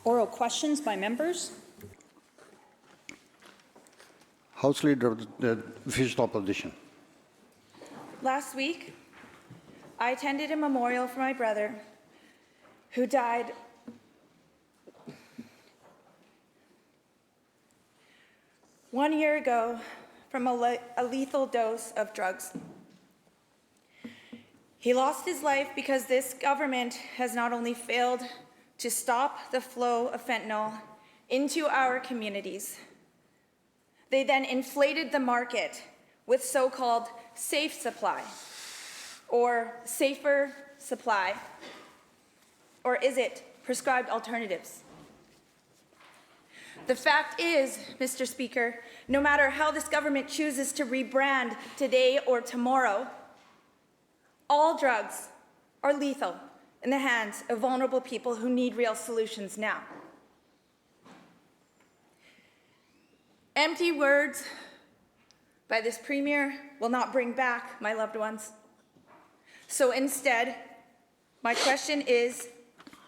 Oral questions by members. House Leader of the Official Opposition. Last week, I attended a memorial for my brother who died one year ago from a lethal dose of drugs. He lost his life because this government has not only failed to stop the flow of fentanyl into our communities, they then inflated the market with so-called safe supply, or safer supply, or is it prescribed alternatives? The fact is, Mr. Speaker, no matter how this government chooses to rebrand today or tomorrow, all drugs are lethal in the hands of vulnerable people who need real solutions now. Empty words by this Premier will not bring back my loved ones. So instead, my question is,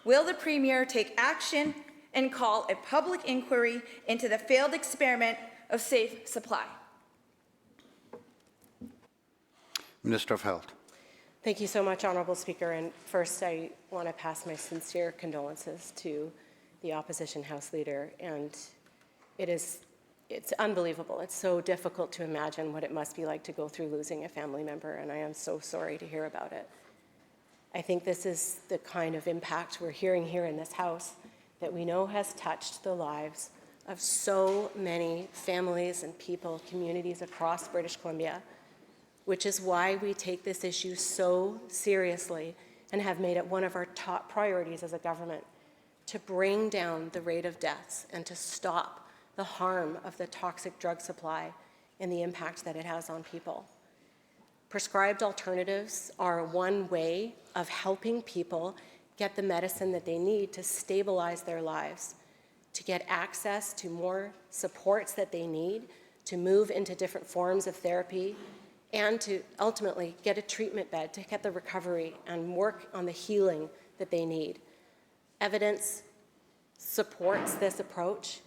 will the Premier take action and call a public inquiry into the failed experiment of safe supply? Minister of Health. Thank you so much, Honourable Speaker. And first, I want to pass my sincere condolences to the Opposition House Leader. And it's unbelievable. It's so difficult to imagine what it must be like to go through losing a family member, and I am so sorry to hear about it. I think this is the kind of impact we're hearing here in this House that we know has touched the lives of so many families and people, communities across British Columbia, which is why we take this issue so seriously and have made it one of our top priorities as a government to bring down the rate of deaths and to stop the harm of the toxic drug supply and the impact that it has on people. Prescribed alternatives are one way of helping people get the medicine that they need to stabilize their lives, to get access to more supports that they need, to move into different forms of therapy, and to ultimately get a treatment bed to get the recovery and work on the healing that they need. Evidence supports this approach.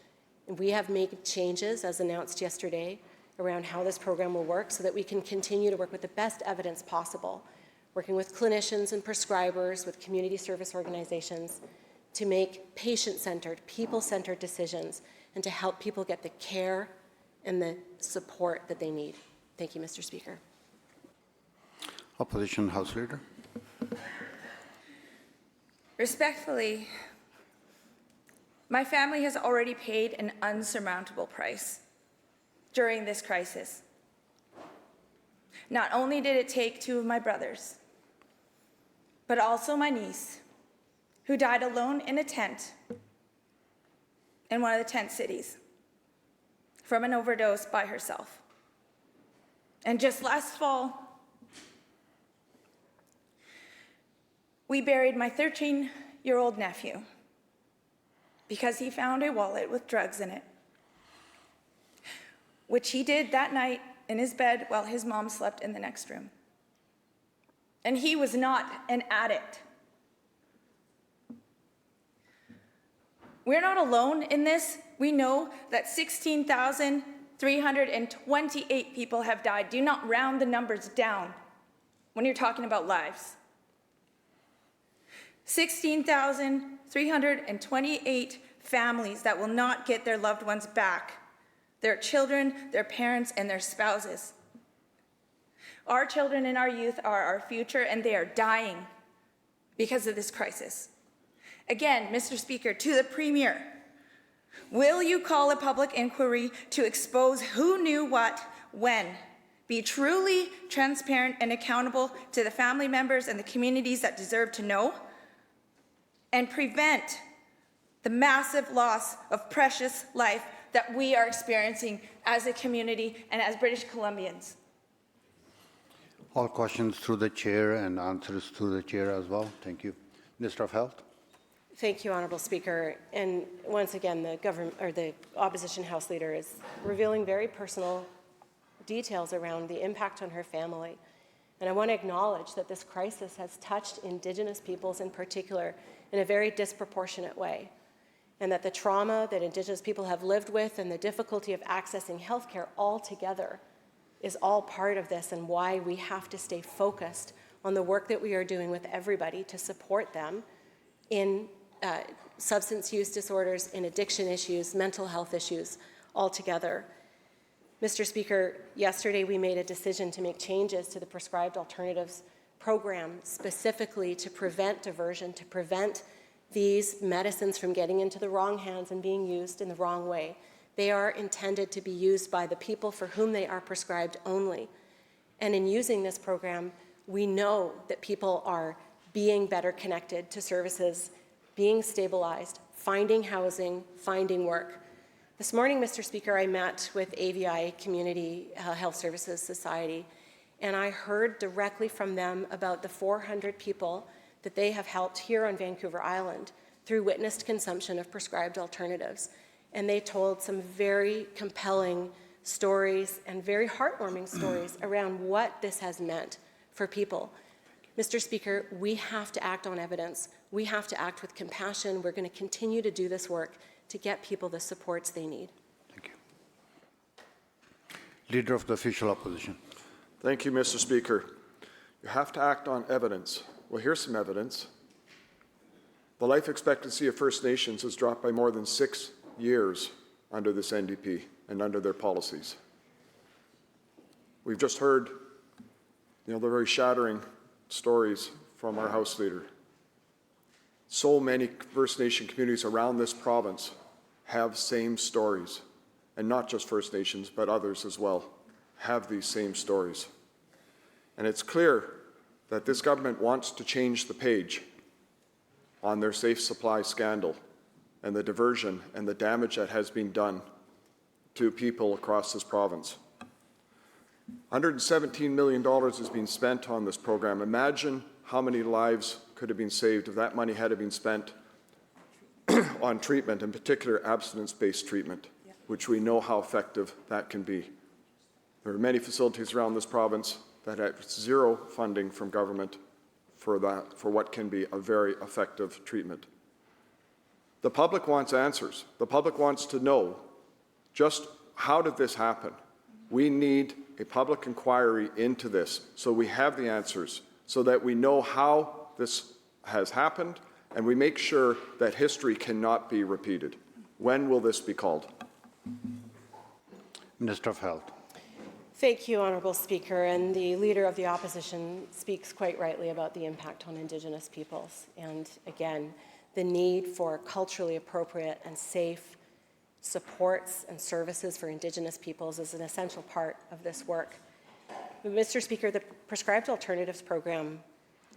We have made changes, as announced yesterday, around how this program will work so that we can continue to work with the best evidence possible, working with clinicians and prescribers, with community service organizations, to make patient-centered, people-centered decisions and to help people get the care and the support that they need. Thank you, Mr. Speaker. Opposition House Leader. Respectfully, my family has already paid an unsurmountable price during this crisis. Not only did it take two of my brothers, but also my niece, who died alone in a tent in one of the tent cities from an overdose by herself. And just last fall, we buried my 13-year-old nephew because he found a wallet with drugs in it, which he did that night in his bed while his mom slept in the next room. And he was not an addict. We're not alone in this. We know that 16,328 people have died. Do not round the numbers down when you're talking about lives. 16,328 families that will not get their loved ones back, their children, their parents, and their spouses. Our children and our youth are our future, and they are dying because of this crisis. Again, Mr. Speaker, to the Premier, will you call a public inquiry to expose who knew what, when? Be truly transparent and accountable to the family members and the communities that deserve to know, and prevent the massive loss of precious life that we are experiencing as a community and as British Columbians. All questions through the chair and answers through the chair as well. Thank you. Minister of Health. Thank you, Honourable Speaker. And once again, the government or the Opposition House Leader is revealing very personal details around the impact on her family. And I want to acknowledge that this crisis has touched Indigenous peoples in particular in a very disproportionate way. and that the trauma that Indigenous people have lived with and the difficulty of accessing healthcare altogether is all part of this, and why we have to stay focused on the work that we are doing with everybody to support them in substance use disorders, in addiction issues, mental health issues altogether. Mr. Speaker, yesterday we made a decision to make changes to the prescribed alternatives program specifically to prevent diversion, to prevent these medicines from getting into the wrong hands and being used in the wrong way. They are intended to be used by the people for whom they are prescribed only. And in using this program, we know that people are being better connected to services, being stabilized, finding housing, finding work. This morning, Mr. Speaker, I met with AVI Community Health Services Society, and I heard directly from them about the 400 people that they have helped here on Vancouver Island through witnessed consumption of prescribed alternatives. And they told some very compelling stories and very heartwarming stories around what this has meant for people. Mr. Speaker, we have to act on evidence. We have to act with compassion. We're going to continue to do this work to get people the supports they need. Thank you. Leader of the Official Opposition. Thank you, Mr. Speaker. You have to act on evidence. Well, here's some evidence. The life expectancy of First Nations has dropped by more than 6 years under this NDP and under their policies. We've just heard, the very shattering stories from our House Leader. So many First Nation communities around this province have same stories, and not just First Nations, but others as well, have these same stories. And it's clear that this government wants to change the page on their safe supply scandal and the diversion and the damage that has been done to people across this province. $117 million has been spent on this program. Imagine how many lives could have been saved if that money had been spent on treatment, in particular abstinence-based treatment, which we know how effective that can be. There are many facilities around this province that have zero funding from government for what can be a very effective treatment. The public wants answers. The public wants to know just how did this happen. We need a public inquiry into this so we have the answers, so that we know how this has happened and we make sure that history cannot be repeated. When will this be called? Minister of Health. Thank you, Honourable Speaker. And the Leader of the Opposition speaks quite rightly about the impact on Indigenous peoples. And again, the need for culturally appropriate and safe supports and services for Indigenous peoples is an essential part of this work. But Mr. Speaker, the Prescribed Alternatives Program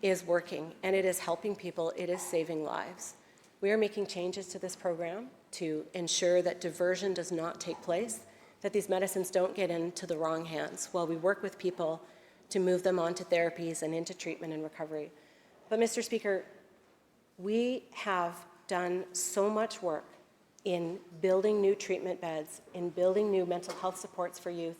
is working, and it is helping people. It is saving lives. We are making changes to this program to ensure that diversion does not take place, that these medicines don't get into the wrong hands while we work with people to move them onto therapies and into treatment and recovery. But Mr. Speaker, we have done so much work in building new treatment beds, in building new mental health supports for youth,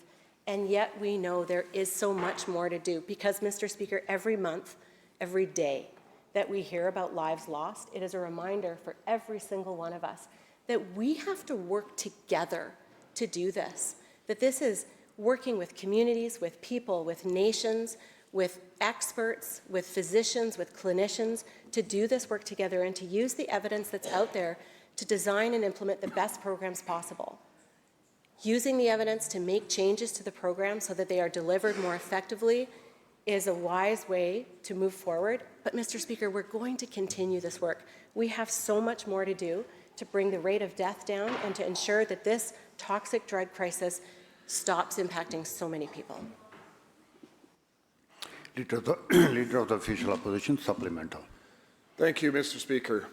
and yet we know there is so much more to do because, Mr. Speaker, every month, every day that we hear about lives lost, it is a reminder for every single one of us that we have to work together to do this, that this is working with communities, with people, with nations, with experts, with physicians, with clinicians, to do this work together and to use the evidence that's out there to design and implement the best programs possible. Using the evidence to make changes to the program so that they are delivered more effectively is a wise way to move forward. But Mr. Speaker, we're going to continue this work. We have so much more to do to bring the rate of death down and to ensure that this toxic drug crisis stops impacting so many people. Leader of the Official Opposition, supplemental. Thank you, Mr. Speaker.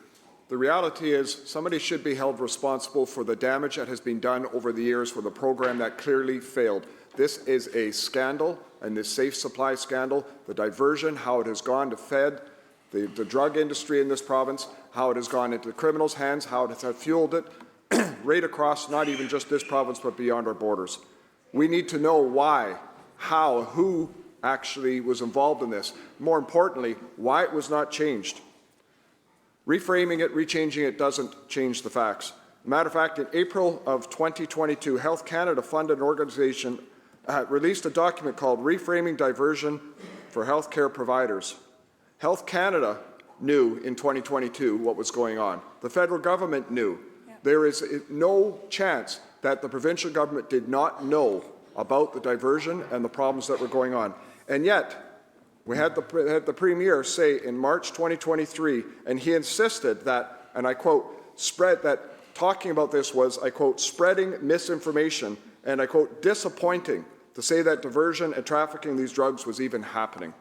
The reality is somebody should be held responsible for the damage that has been done over the years for the program that clearly failed. This is a scandal, and this safe supply scandal, the diversion, how it has gone to fed the drug industry in this province, how it has gone into the criminals' hands, how it has fueled it right across not even just this province but beyond our borders. We need to know why, how, who actually was involved in this. More importantly, why it was not changed. Reframing it, rechanging it doesn't change the facts. Matter of fact, in April of 2022, Health Canada funded an organization released a document called Reframing Diversion for Healthcare Providers. Health Canada knew in 2022 what was going on. The federal government knew. There is no chance that the provincial government did not know about the diversion and the problems that were going on. And yet, we had the Premier say in March 2023, and he insisted that, and I quote, talking about this was, I quote, spreading misinformation, and I quote, disappointing to say that diversion and trafficking these drugs was even happening.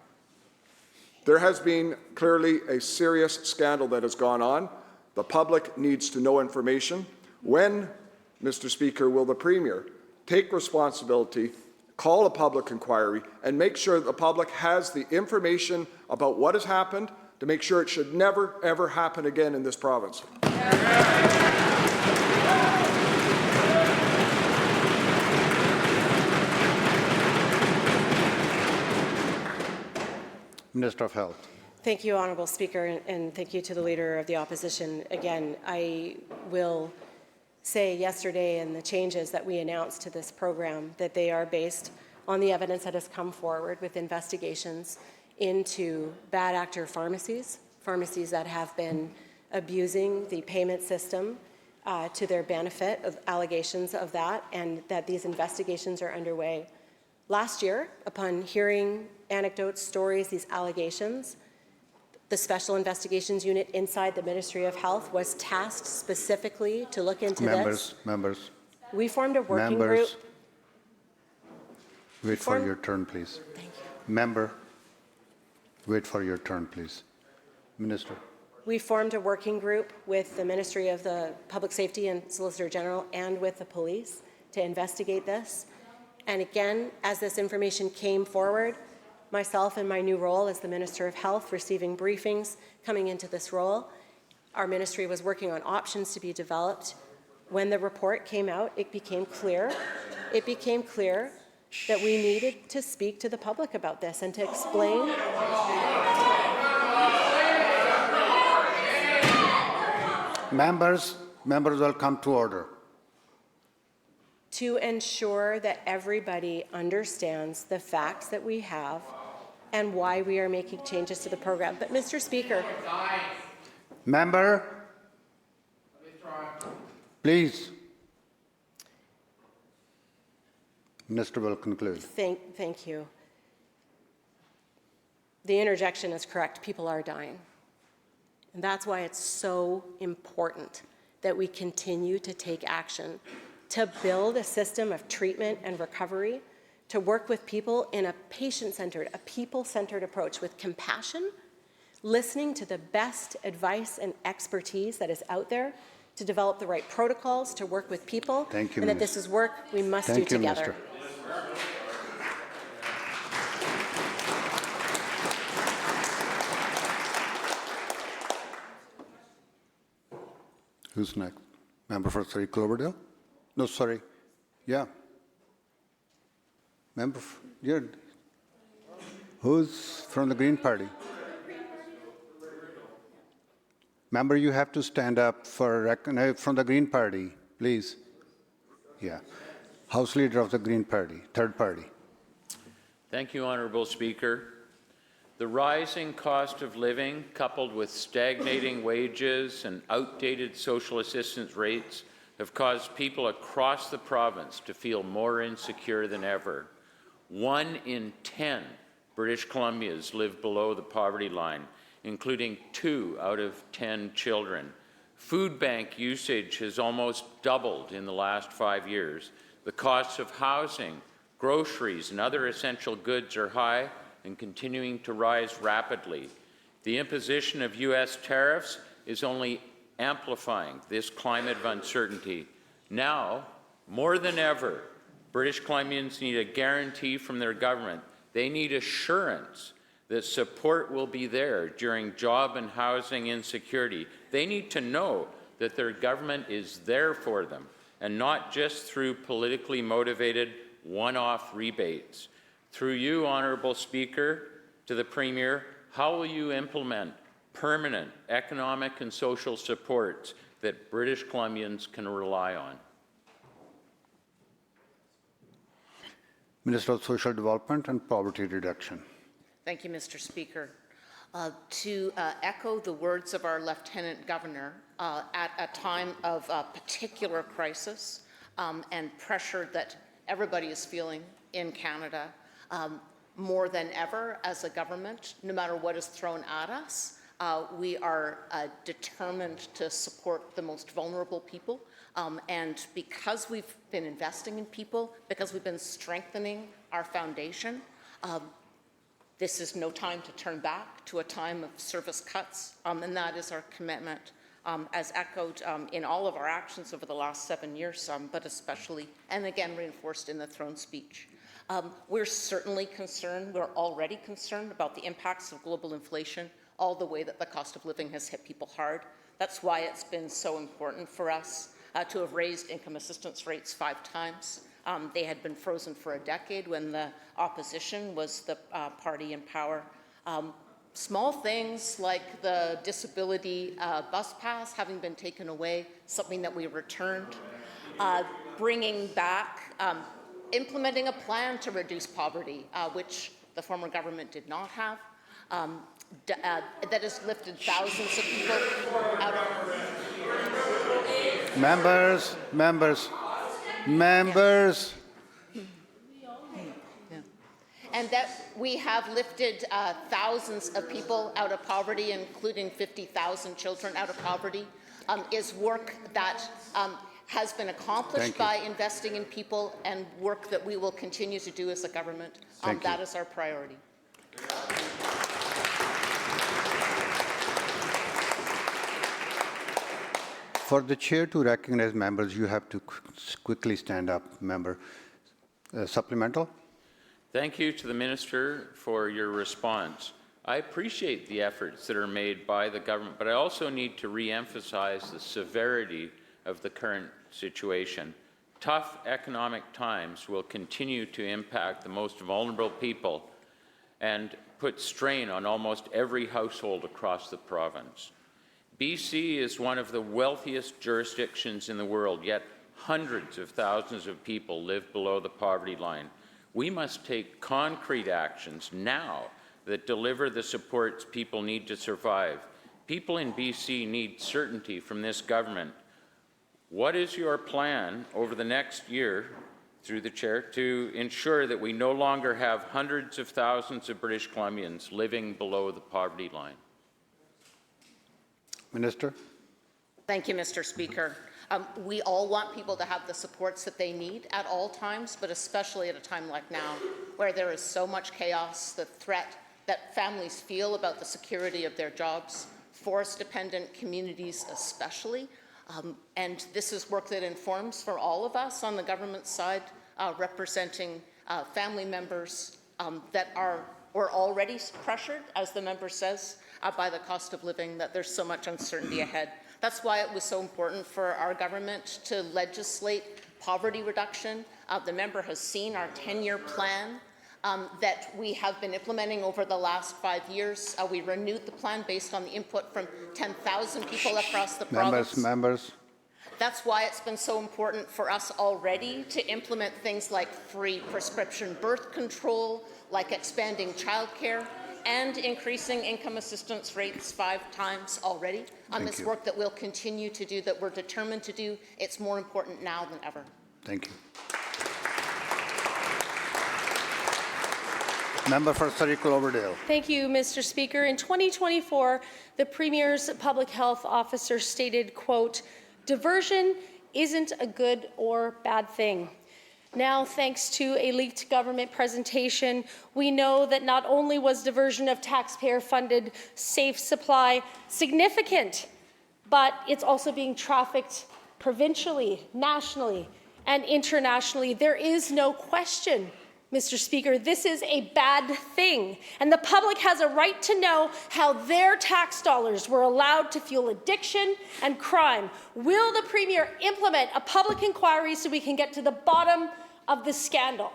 There has been clearly a serious scandal that has gone on. The public needs to know information. When, Mr. Speaker, will the Premier take responsibility, call a public inquiry, and make sure that the public has the information about what has happened to make sure it should never, ever happen again in this province? Minister of Health. Thank you, Honourable Speaker, and thank you to the Leader of the Opposition. Again, I will say yesterday in the changes that we announced to this program that they are based on the evidence that has come forward with investigations into bad actor pharmacies that have been abusing the payment system to their benefit, of allegations of that, and that these investigations are underway. Last year, upon hearing anecdotes, stories, these allegations, the Special Investigations Unit inside the Ministry of Health was tasked specifically to look into this. Members. We formed a working group. Wait for your turn, please. Thank you. Member, wait for your turn, please. Minister. We formed a working group with the Ministry of the Public Safety and Solicitor General and with the police to investigate this. And again, as this information came forward, myself in my new role as the Minister of Health, receiving briefings coming into this role, our ministry was working on options to be developed. When the report came out, it became clear that we needed to speak to the public about this and to explain. Members will come to order. To ensure that everybody understands the facts that we have and why we are making changes to the program. But Mr. Speaker. Member, please. Minister will conclude. Thank you. The interjection is correct. People are dying. And that's why it's so important that we continue to take action to build a system of treatment and recovery, to work with people in a patient-centered, a people-centered approach with compassion, listening to the best advice and expertise that is out there, to develop the right protocols, to work with people. Thank you, and that this is work we must do together. Minister. Who's next? Member for Surrey Cloverdale? No, sorry. Yeah. Member, who's from the Green Party? Member, you have to stand up for from the Green Party, please. Yeah. House Leader of the Green Party, third party. Thank you, Honourable Speaker. The rising cost of living, coupled with stagnating wages and outdated social assistance rates, have caused people across the province to feel more insecure than ever. 1 in 10 British Columbians live below the poverty line, including 2 out of 10 children. Food bank usage has almost doubled in the last 5 years. The costs of housing, groceries, and other essential goods are high and continuing to rise rapidly. The imposition of U.S. tariffs is only amplifying this climate of uncertainty. Now, more than ever, British Columbians need a guarantee from their government. They need assurance that support will be there during job and housing insecurity. They need to know that their government is there for them, and not just through politically motivated one-off rebates. Through you, Honourable Speaker, to the Premier, how will you implement permanent economic and social supports that British Columbians can rely on? Minister of Social Development and Poverty Reduction. Thank you, Mr. Speaker. To echo the words of our Lieutenant Governor, at a time of particular crisis and pressure that everybody is feeling in Canada, more than ever as a government, no matter what is thrown at us, we are determined to support the most vulnerable people. And because we've been investing in people, because we've been strengthening our foundation, this is no time to turn back to a time of service cuts, and that is our commitment, as echoed in all of our actions over the last 7 years, but especially, and again reinforced in the throne speech. We're certainly concerned, we're already concerned about the impacts of global inflation, all the way that the cost of living has hit people hard. That's why it's been so important for us to have raised income assistance rates 5 times. They had been frozen for a decade when the opposition was the party in power. Small things like the disability bus pass having been taken away, something that we returned, bringing back, implementing a plan to reduce poverty, which the former government did not have, that has lifted thousands of people out of... Members. And that we have lifted thousands of people out of poverty, including 50,000 children out of poverty, is work that has been accomplished by investing in people and work that we will continue to do as a government. That is our priority. For the chair to recognize members, you have to quickly stand up, member. Supplemental? Thank you to the Minister for your response. I appreciate the efforts that are made by the government, but I also need to re-emphasize the severity of the current situation. Tough economic times will continue to impact the most vulnerable people and put strain on almost every household across the province. BC is one of the wealthiest jurisdictions in the world, yet hundreds of thousands of people live below the poverty line. We must take concrete actions now that deliver the supports people need to survive. People in BC need certainty from this government. What is your plan over the next year, through the chair, to ensure that we no longer have hundreds of thousands of British Columbians living below the poverty line? Minister? Thank you, Mr. Speaker. We all want people to have the supports that they need at all times, but especially at a time like now, where there is so much chaos, the threat that families feel about the security of their jobs, forest-dependent communities especially. And this is work that informs for all of us on the government side, representing family members that were already pressured, as the member says, by the cost of living, that there's so much uncertainty ahead. That's why it was so important for our government to legislate poverty reduction. The member has seen our 10-year plan that we have been implementing over the last 5 years. We renewed the plan based on the input from 10,000 people across the province. Members. That's why it's been so important for us already to implement things like free prescription birth control, like expanding childcare, and increasing income assistance rates 5 times already. This work that we'll continue to do, that we're determined to do, it's more important now than ever. Thank you. Member for Surrey Cloverdale. Thank you, Mr. Speaker. In 2024, the Premier's public health officer stated, quote, "Diversion isn't a good or bad thing." Now, thanks to a leaked government presentation, we know that not only was diversion of taxpayer-funded safe supply significant, but it's also being trafficked provincially, nationally, and internationally. There is no question, Mr. Speaker, this is a bad thing, and the public has a right to know how their tax dollars were allowed to fuel addiction and crime. Will the Premier implement a public inquiry so we can get to the bottom of the scandal?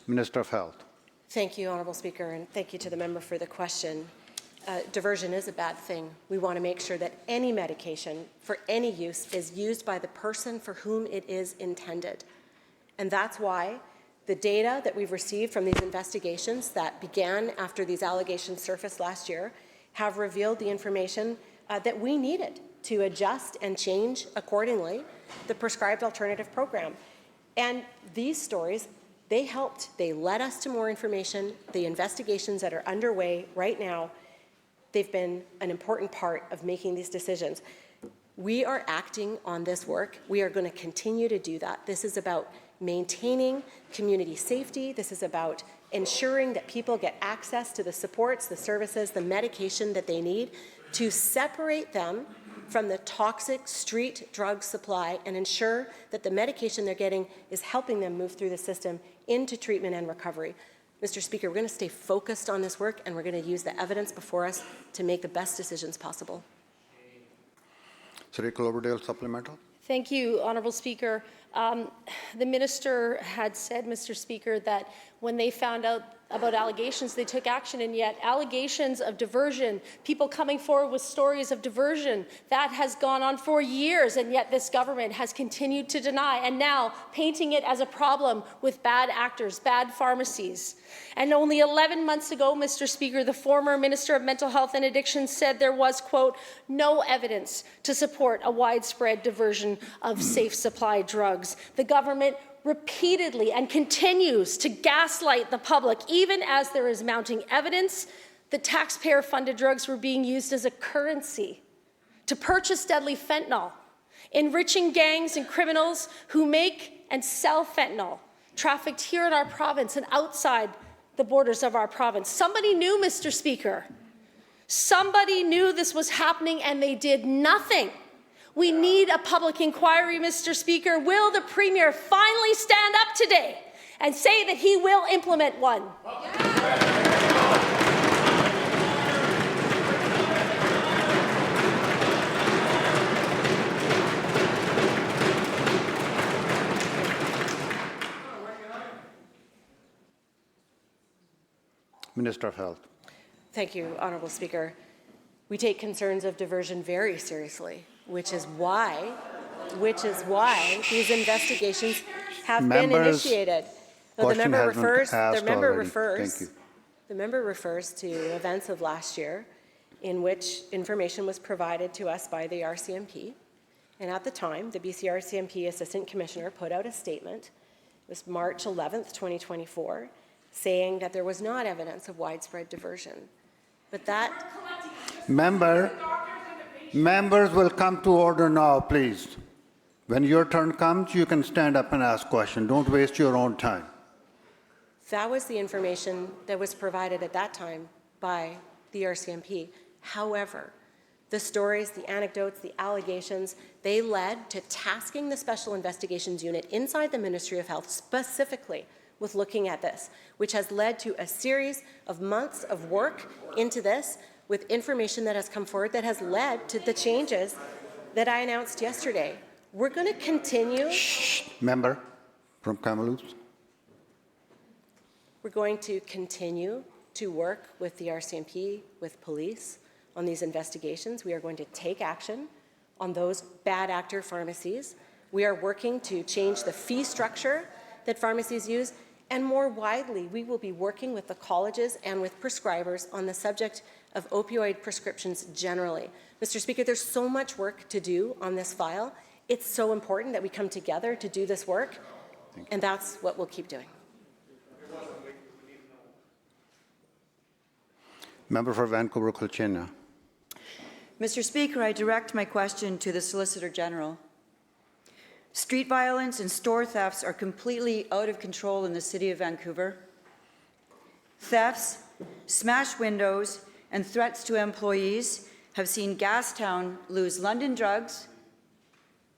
Minister of Health. Thank you, Honourable Speaker, and thank you to the member for the question. Diversion is a bad thing. We want to make sure that any medication for any use is used by the person for whom it is intended. And that's why the data that we've received from these investigations that began after these allegations surfaced last year have revealed the information that we needed to adjust and change accordingly the prescribed alternative program. And these stories, they helped. They led us to more information. The investigations that are underway right now, they've been an important part of making these decisions. We are acting on this work. We are going to continue to do that. This is about maintaining community safety. This is about ensuring that people get access to the supports, the services, the medication that they need to separate them from the toxic street drug supply and ensure that the medication they're getting is helping them move through the system into treatment and recovery. Mr. Speaker, we're going to stay focused on this work, and we're going to use the evidence before us to make the best decisions possible. Senator Cloverdale, supplemental. Thank you, Honourable Speaker. The minister had said, Mr. Speaker, that when they found out about allegations, they took action, and yet allegations of diversion, people coming forward with stories of diversion, that has gone on for years, and yet this government has continued to deny, and now painting it as a problem with bad actors, bad pharmacies. And only 11 months ago, Mr. Speaker, the former Minister of Mental Health and Addiction said there was, quote, no evidence to support a widespread diversion of safe supply drugs. The government repeatedly and continues to gaslight the public, even as there is mounting evidence that taxpayer-funded drugs were being used as a currency to purchase deadly fentanyl, enriching gangs and criminals who make and sell fentanyl, trafficked here in our province and outside the borders of our province. Somebody knew, Mr. Speaker. Somebody knew this was happening, and they did nothing. We need a public inquiry, Mr. Speaker. Will the Premier finally stand up today and say that he will implement one? Minister of Health. Thank you, Honourable Speaker. We take concerns of diversion very seriously, which is why these investigations have been initiated. Well, the member refers to events of last year in which information was provided to us by the RCMP. And at the time, the BC RCMP Assistant Commissioner put out a statement, it was March 11th, 2024, saying that there was not evidence of widespread diversion. But that... Members will come to order now, please. When your turn comes, you can stand up and ask questions. Don't waste your own time. That was the information that was provided at that time by the RCMP. However, the stories, the anecdotes, the allegations, they led to tasking the Special Investigations Unit inside the Ministry of Health specifically with looking at this, which has led to a series of months of work into this with information that has come forward that has led to the changes that I announced yesterday. We're going to continue. Member from Kamloops. We're going to continue to work with the RCMP, with police on these investigations. We are going to take action on those bad actor pharmacies. We are working to change the fee structure that pharmacies use. And more widely, we will be working with the colleges and with prescribers on the subject of opioid prescriptions generally. Mr. Speaker, there's so much work to do on this file. It's so important that we come together to do this work, and that's what we'll keep doing. Member for Vancouver, Kilchina. Mr. Speaker, I direct my question to the Solicitor General. Street violence and store thefts are completely out of control in the City of Vancouver. Thefts, smashed windows, and threats to employees have seen Gastown lose London Drugs,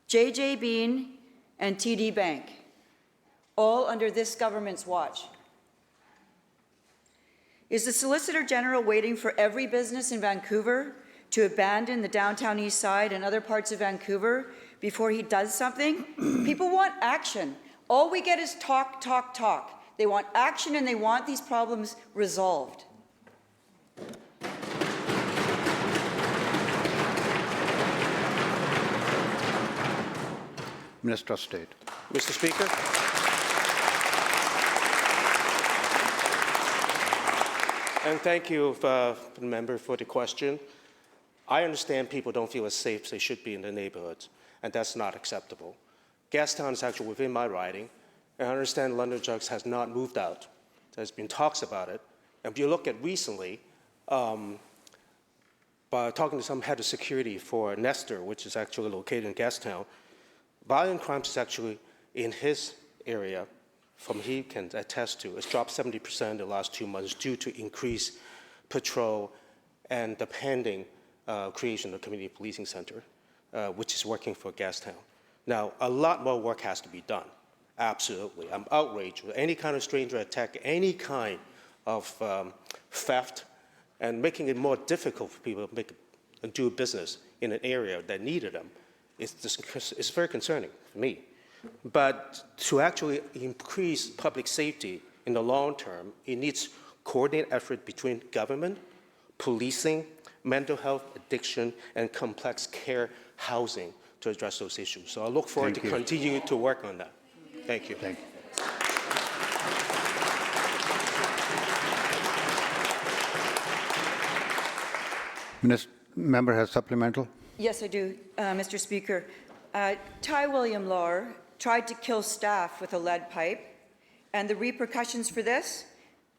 JJ Bean, and TD Bank, all under this government's watch. Is the Solicitor General waiting for every business in Vancouver to abandon the downtown east side and other parts of Vancouver before he does something? People want action. All we get is talk, talk, talk. They want action and they want these problems resolved. Minister of State. Mr. Speaker. And thank you, the member, for the question. I understand people don't feel as safe as they should be in their neighborhoods, and that's not acceptable. Gastown is actually within my riding, and I understand London Drugs has not moved out. There's been talks about it. And if you look at recently, by talking to some head of security for Nestor, which is actually located in Gastown, violent crimes is actually in his area, from he can attest to, it's dropped 70% in the last 2 months due to increased patrol and the pending creation of the Community Policing Center, which is working for Gastown. Now, a lot more work has to be done, absolutely. I'm outraged with any kind of stranger attack, any kind of theft, and making it more difficult for people to do business in an area that needed them. It's very concerning for me. But to actually increase public safety in the long term, it needs coordinated effort between government, policing, mental health, addiction, and complex care housing to address those issues. So I look forward to continue to work on that. Thank you. Thank you. Member has supplemental. Yes, I do, Mr. Speaker. Ty William Lahr tried to kill staff with a lead pipe, and the repercussions for this?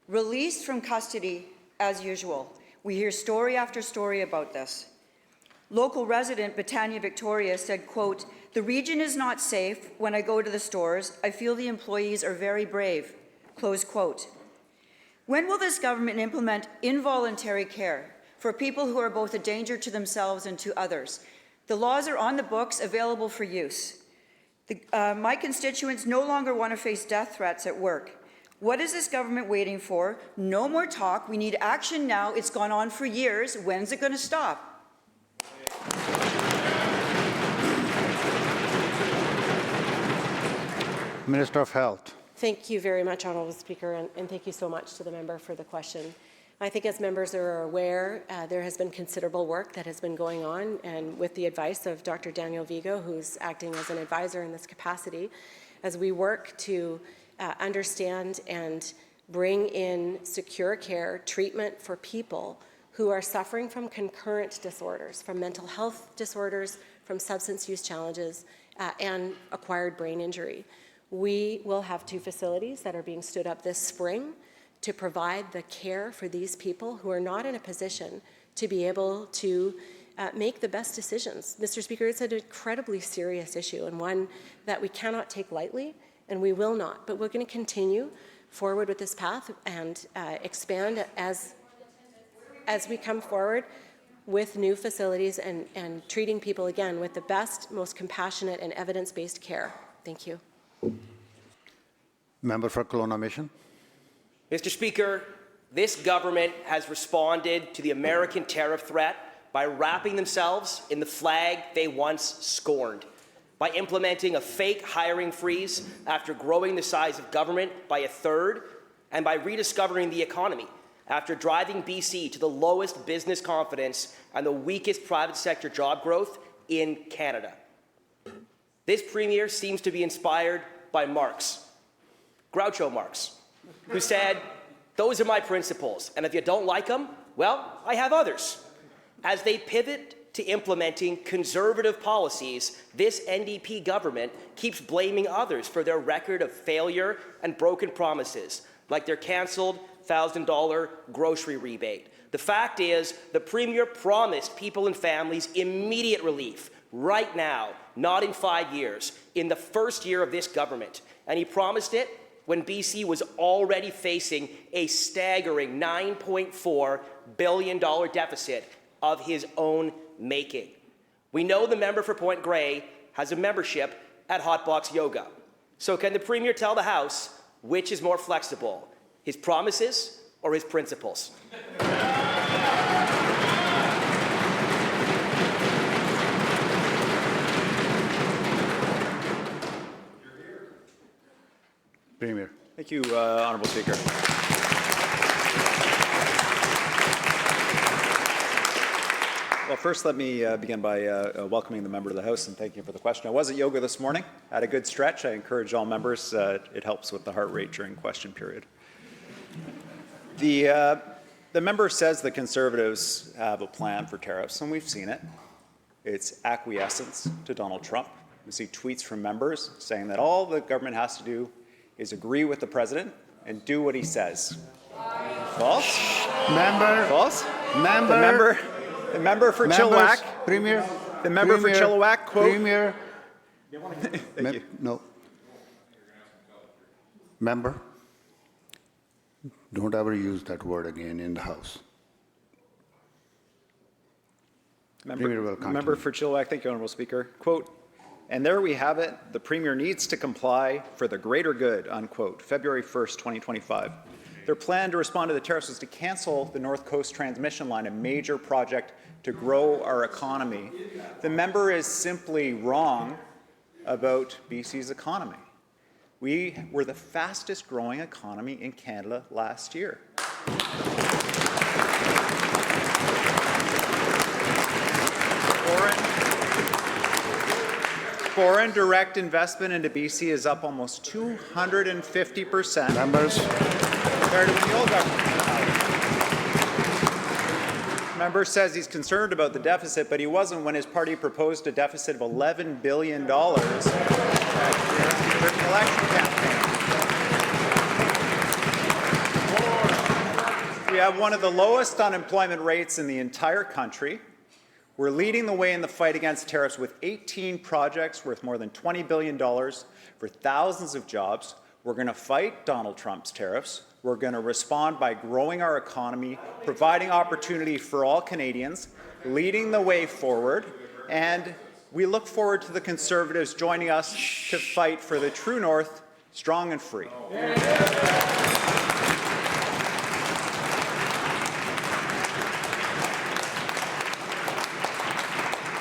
Released from custody as usual. We hear story after story about this. Local resident Betania Victoria said, quote, "The region is not safe. When I go to the stores, I feel the employees are very brave," close quote. When will this government implement involuntary care for people who are both a danger to themselves and to others? The laws are on the books, available for use. My constituents no longer want to face death threats at work. What is this government waiting for? No more talk. We need action now. It's gone on for years. When's it going to stop? Minister of Health. Thank you very much, Honourable Speaker, and thank you so much to the member for the question. I think as members are aware, there has been considerable work that has been going on, and with the advice of Dr. Daniel Vigo, who's acting as an advisor in this capacity, as we work to understand and bring in secure care treatment for people who are suffering from concurrent disorders, from mental health disorders, from substance use challenges, and acquired brain injury. We will have 2 facilities that are being stood up this spring to provide the care for these people who are not in a position to be able to make the best decisions. Mr. Speaker, it's an incredibly serious issue and one that we cannot take lightly, and we will not. But we're going to continue forward with this path and expand as we come forward with new facilities and treating people, again, with the best, most compassionate and evidence-based care. Thank you. Member for Kelowna Mission. Mr. Speaker, this government has responded to the American tariff threat by wrapping themselves in the flag they once scorned, by implementing a fake hiring freeze after growing the size of government by 1/3, and by rediscovering the economy after driving BC to the lowest business confidence and the weakest private sector job growth in Canada. This premier seems to be inspired by Marx, Groucho Marx, who said, "Those are my principles, and if you don't like them, well, I have others." As they pivot to implementing conservative policies, this NDP government keeps blaming others for their record of failure and broken promises, like their cancelled $1,000 grocery rebate. The fact is, the premier promised people and families immediate relief right now, not in 5 years, in the first year of this government. And he promised it when BC was already facing a staggering $9.4 billion deficit of his own making. We know the member for Point Grey has a membership at Hotbox Yoga. So can the Premier tell the House which is more flexible, his promises or his principles? Premier. Thank you, Honourable Speaker. Well, first, let me begin by welcoming the member of the House and thank you for the question. I was at yoga this morning, had a good stretch. I encourage all members. It helps with the heart rate during question period. The member says the Conservatives have a plan for tariffs, and we've seen it. It's acquiescence to Donald Trump. We see tweets from members saying that all the government has to do is agree with the president and do what he says. False? Member. False? Member. The member for Members, Chilliwack. Premier. The member Premier, for Chilliwack, quote. Premier. Thank you. No. Member, don't ever use that word again in the House. Premier will continue. Member for Chilliwack, thank you, Honourable Speaker. Quote, and there we have it. The Premier needs to comply for the greater good, unquote, February 1st, 2025. Their plan to respond to the tariffs was to cancel the North Coast transmission line, a major project to grow our economy. The member is simply wrong about BC's economy. We were the fastest growing economy in Canada last year. Foreign direct investment into BC is up almost 250%. Members. Compared to when the old government came out. Member says he's concerned about the deficit, but he wasn't when his party proposed a deficit of $11 billion during the election campaign. We have one of the lowest unemployment rates in the entire country. We're leading the way in the fight against tariffs with 18 projects worth more than $20 billion for thousands of jobs. We're going to fight Donald Trump's tariffs. We're going to respond by growing our economy, providing opportunity for all Canadians, leading the way forward, and we look forward to the Conservatives joining us to fight for the true North, strong and free.